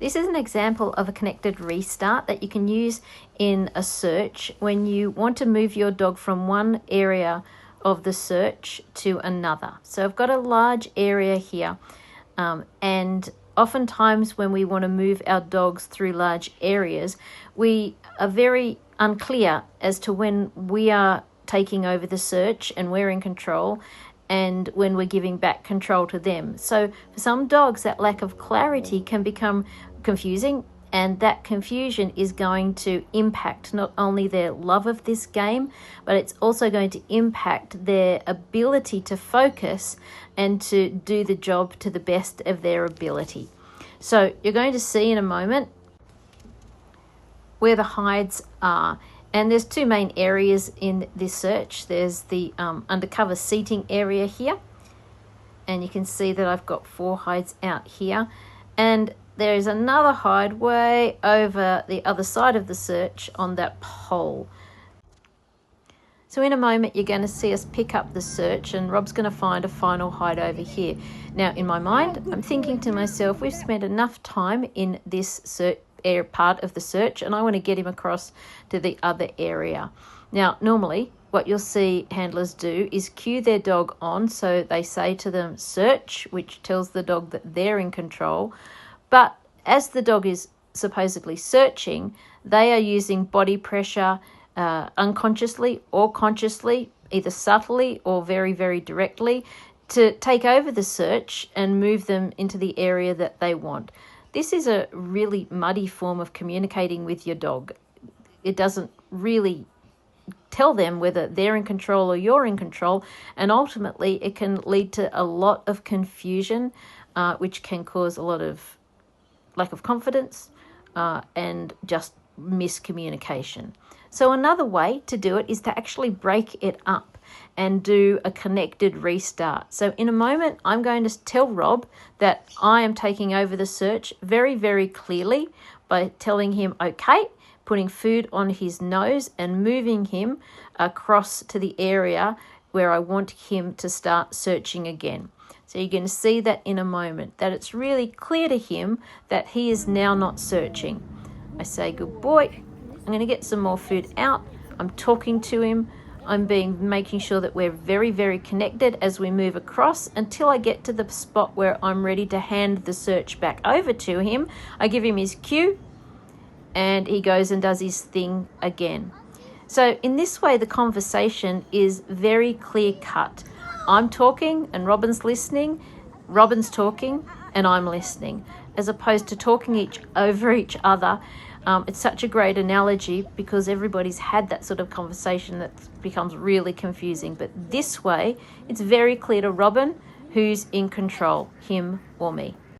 This is an example of a connected restart that you can use in a search when you want to move your dog from one area of the search to another. So I've got a large area here, and oftentimes when we want to move our dogs through large areas, we are very unclear as to when we are taking over the search and we're in control, and when we're giving back control to them. So for some dogs, that lack of clarity can become confusing, and that confusion is going to impact not only their love of this game, but it's also going to impact their ability to focus and to do the job to the best of their ability. So you're going to see in a moment where the hides are. And there's two main areas in this search. There's the undercover seating area here, and you can see that I've got 4 hides out here, and there's another hide way over the other side of the search on that pole. So in a moment you're going to see us pick up the search, and Rob's going to find a final hide over here. Now in my mind I'm thinking to myself, we've spent enough time in this part of the search, and I want to get him across to the other area. Now normally what you'll see handlers do is cue their dog on, so they say to them search, which tells the dog that they're in control. But as the dog is supposedly searching, they are using body pressure unconsciously or consciously, either subtly or very, very directly, to take over the search and move them into the area that they want. This is a really muddy form of communicating with your dog. It doesn't really tell them whether they're in control or you're in control, and ultimately it can lead to a lot of confusion, which can cause a lot of lack of confidence and just miscommunication. So another way to do it is to actually break it up and do a connected restart. So in a moment, I'm going to tell Rob that I am taking over the search very, very clearly by telling him, okay, putting food on his nose and moving him across to the area where I want him to start searching again. So you're going to see that in a moment, that it's really clear to him that he is now not searching. I say, good boy, I'm going to get some more food out. I'm talking to him. I'm making sure that we're very, very connected as we move across until I get to the spot where I'm ready to hand the search back over to him. I give him his cue, and he goes and does his thing again. So in this way, the conversation is very clear cut. I'm talking and Robin's listening, Robin's talking and I'm listening, as opposed to talking over each other. It's such a great analogy because everybody's had that sort of conversation that becomes really confusing. But this way, it's very clear to Robin who's in control, him or me.